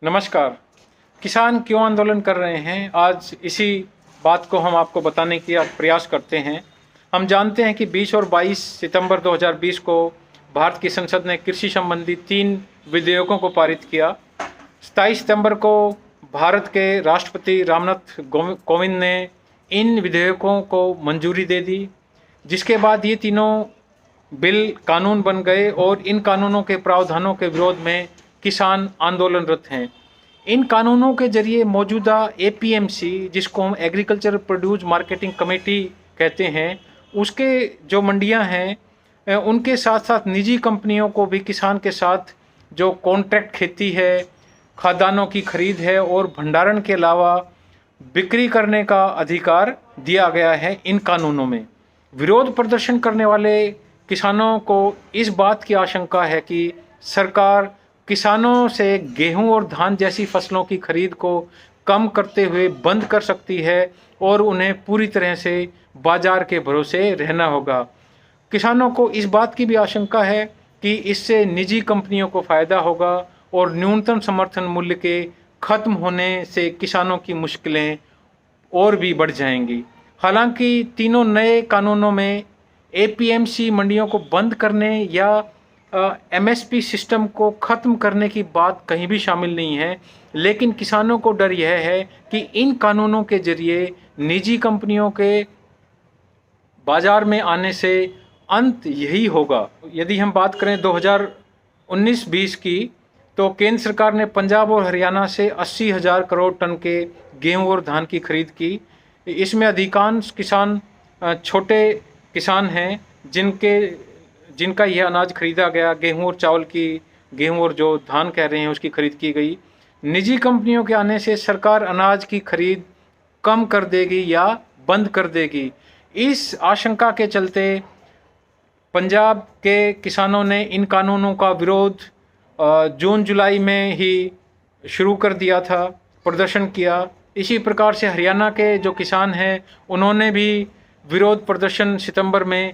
नमस्कार। किसान क्यों आंदोलन कर रहे हैं, आज इसी बात को हम आपको बताने की प्रयास करते हैं। हम जानते हैं कि 20 और 22 सितंबर 2020 को भारत की संसद ने कृषि संबंधी 3 विधेयकों को पारित किया। 27 सितंबर को भारत के राष्ट्रपति रामनाथ कोविंद ने इन विधेयकों को मंजूरी दे दी, जिसके बाद ये तीनों बिल कानून बन गए और इन कानूनों के प्रावधानों के विरोध में किसान आंदोलनरत हैं। इन कानूनों के जरिए मौजूदा एपीएमसी, जिसको हम एग्रीकल्चर प्रोड्यूस मार्केटिंग कमेटी कहते हैं, उसके जो मंडियां हैं उनके साथ साथ निजी कंपनियों को भी किसान के साथ जो कॉन्ट्रैक्ट खेती है, खाद्यान्नों की खरीद है और भंडारण के अलावा बिक्री करने का अधिकार दिया गया है। इन कानूनों में विरोध प्रदर्शन करने वाले किसानों को इस बात की आशंका है कि सरकार किसानों से गेहूं और धान जैसी फसलों की खरीद को कम करते हुए बंद कर सकती है और उन्हें पूरी तरह से बाजार के भरोसे रहना होगा। किसानों को इस बात की भी आशंका है कि इससे निजी कंपनियों को फ़ायदा होगा और न्यूनतम समर्थन मूल्य के खत्म होने से किसानों की मुश्किलें और भी बढ़ जाएंगी। हालांकि तीनों नए कानूनों में एपीएमसी मंडियों को बंद करने या एमएसपी सिस्टम को ख़त्म करने की बात कहीं भी शामिल नहीं है, लेकिन किसानों को डर यह है कि इन कानूनों के जरिए निजी कंपनियों के बाज़ार में आने से अंत यही होगा। यदि हम बात करें 2019-20 की, तो केंद्र सरकार ने पंजाब और हरियाणा से 80,000 करोड़ टन के गेहूं और धान की खरीद की। इसमें अधिकांश किसान छोटे किसान हैं जिनका यह अनाज खरीदा गया। गेहूं और चावल की, गेहूं और जो धान कह रहे हैं उसकी खरीद की गई। निजी कंपनियों के आने से सरकार अनाज की खरीद कम कर देगी या बंद कर देगी। इस आशंका के चलते पंजाब के किसानों ने इन कानूनों का विरोध जून जुलाई में ही शुरू कर दिया था, प्रदर्शन किया। इसी प्रकार से हरियाणा के जो किसान हैं उन्होंने भी विरोध प्रदर्शन सितंबर में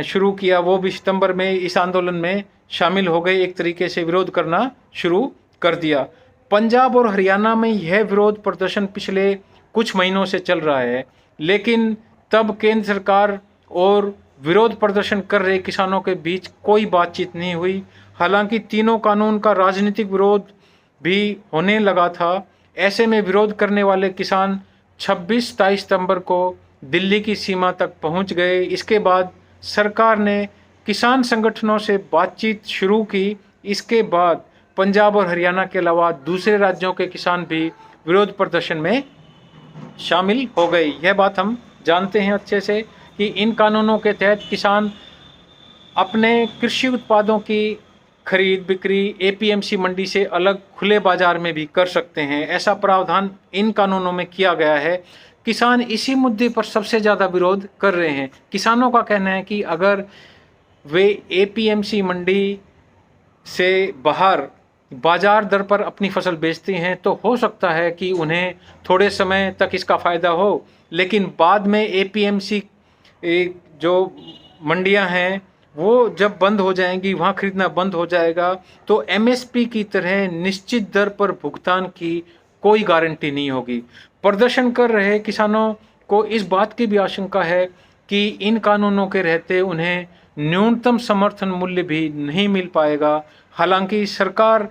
शुरू किया। वो भी सितंबर में इस आंदोलन में शामिल हो गए, एक तरीके से विरोध करना शुरू कर दिया। पंजाब और हरियाणा में यह विरोध प्रदर्शन पिछले कुछ महीनों से चल रहा है, लेकिन तब केंद्र सरकार और विरोध प्रदर्शन कर रहे किसानों के बीच कोई बातचीत नहीं हुई। हालांकि तीनों कानून का राजनीतिक विरोध भी होने लगा था। ऐसे में विरोध करने वाले किसान 26-27 सितंबर को दिल्ली की सीमा तक पहुंच गए। इसके बाद सरकार ने किसान संगठनों से बातचीत शुरू की। इसके बाद पंजाब और हरियाणा के अलावा दूसरे राज्यों के किसान भी विरोध प्रदर्शन में शामिल हो गए। यह बात हम जानते हैं अच्छे से कि इन कानूनों के तहत किसान अपने कृषि उत्पादों की खरीद बिक्री एपीएमसी मंडी से अलग खुले बाजार में भी कर सकते हैं। ऐसा प्रावधान इन कानूनों में किया गया है। किसान इसी मुद्दे पर सबसे ज़्यादा विरोध कर रहे हैं। किसानों का कहना है कि अगर वे एपीएमसी मंडी से बाहर बाजार दर पर अपनी फसल बेचते हैं तो हो सकता है कि उन्हें थोड़े समय तक इसका फ़ायदा हो, लेकिन बाद में एपीएमसी जो मंडियां हैं वो जब बंद हो जाएंगी, वहाँ खरीदना बंद हो जाएगा, तो एमएसपी की तरह निश्चित दर पर भुगतान की कोई गारंटी नहीं होगी। प्रदर्शन कर रहे किसानों को इस बात की भी आशंका है कि इन कानूनों के रहते उन्हें न्यूनतम समर्थन मूल्य भी नहीं मिल पाएगा। हालांकि सरकार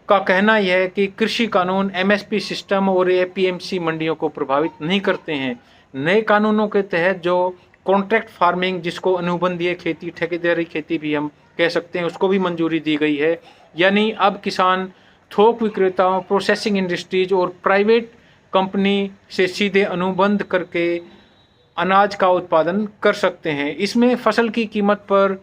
का कहना यह है कि कृषि कानून एमएसपी सिस्टम और एपीएमसी मंडियों को प्रभावित नहीं करते हैं। नए कानूनों के तहत जो कॉन्ट्रैक्ट फार्मिंग, जिसको अनुबंधीय खेती, ठेकेदारी खेती भी हम कह सकते हैं, उसको भी मंजूरी दी गई है। यानी अब किसान थोक विक्रेताओं, प्रोसेसिंग इंडस्ट्रीज और प्राइवेट कंपनी से सीधे अनुबंध करके अनाज का उत्पादन कर सकते हैं। इसमें फसल की कीमत पर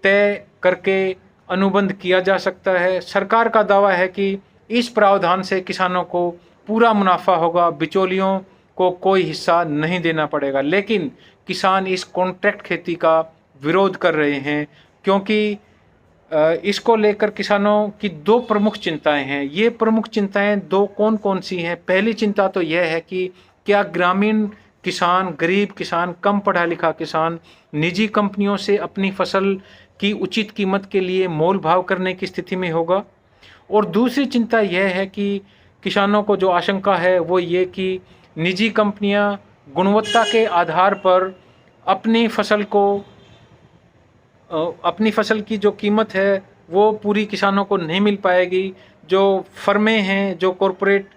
तय करके अनुबंध किया जा सकता है। सरकार का दावा है कि इस प्रावधान से किसानों को पूरा मुनाफा होगा, बिचौलियों को कोई हिस्सा नहीं देना पड़ेगा। लेकिन किसान इस कॉन्ट्रैक्ट खेती का विरोध कर रहे हैं, क्योंकि इसको लेकर किसानों की दो प्रमुख चिंताएं हैं। ये प्रमुख चिंताएं दो कौन कौन सी हैं? पहली चिंता तो यह है कि क्या ग्रामीण किसान, गरीब किसान, कम पढ़ा लिखा किसान निजी कंपनियों से अपनी फसल की उचित कीमत के लिए मोल भाव करने की स्थिति में होगा? और दूसरी चिंता यह है कि किसानों को जो आशंका है वो ये कि निजी कंपनियां गुणवत्ता के आधार पर अपनी फसल को अपनी फसल की जो कीमत है वो पूरी किसानों को नहीं मिल पाएगी। जो फर्में हैं, जो कॉरपोरेट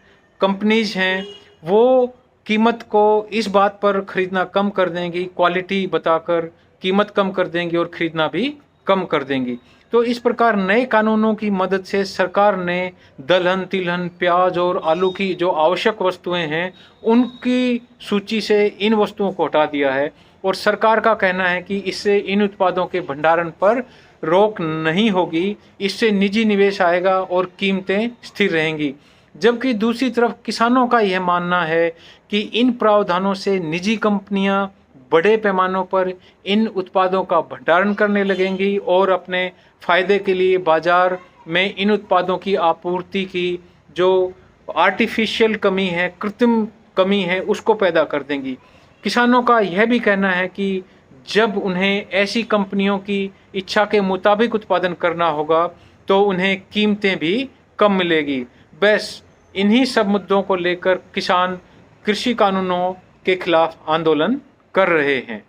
कंपनीज हैं, वो कीमत को इस बात पर ख़रीदना कम कर देंगी, क्वालिटी बताकर कीमत कम कर देंगी और ख़रीदना भी कम कर देंगी। तो इस प्रकार नए कानूनों की मदद से सरकार ने दलहन, तिलहन, प्याज और आलू की जो आवश्यक वस्तुएं हैं उनकी सूची से इन वस्तुओं को हटा दिया है और सरकार का कहना है कि इससे इन उत्पादों के भंडारण पर रोक नहीं होगी, इससे निजी निवेश आएगा और कीमतें स्थिर रहेंगी। जबकि दूसरी तरफ किसानों का यह मानना है कि इन प्रावधानों से निजी कंपनियां बड़े पैमानों पर इन उत्पादों का भंडारण करने लगेंगी और अपने फायदे के लिए बाजार में इन उत्पादों की आपूर्ति की जो आर्टिफिशियल कमी है, कृत्रिम कमी है, उसको पैदा कर देंगी। किसानों का यह भी कहना है कि जब उन्हें ऐसी कंपनियों की इच्छा के मुताबिक उत्पादन करना होगा तो उन्हें कीमतें भी कम मिलेगी। बस इन्हीं सब मुद्दों को लेकर किसान कृषि कानूनों के खिलाफ आंदोलन कर रहे हैं।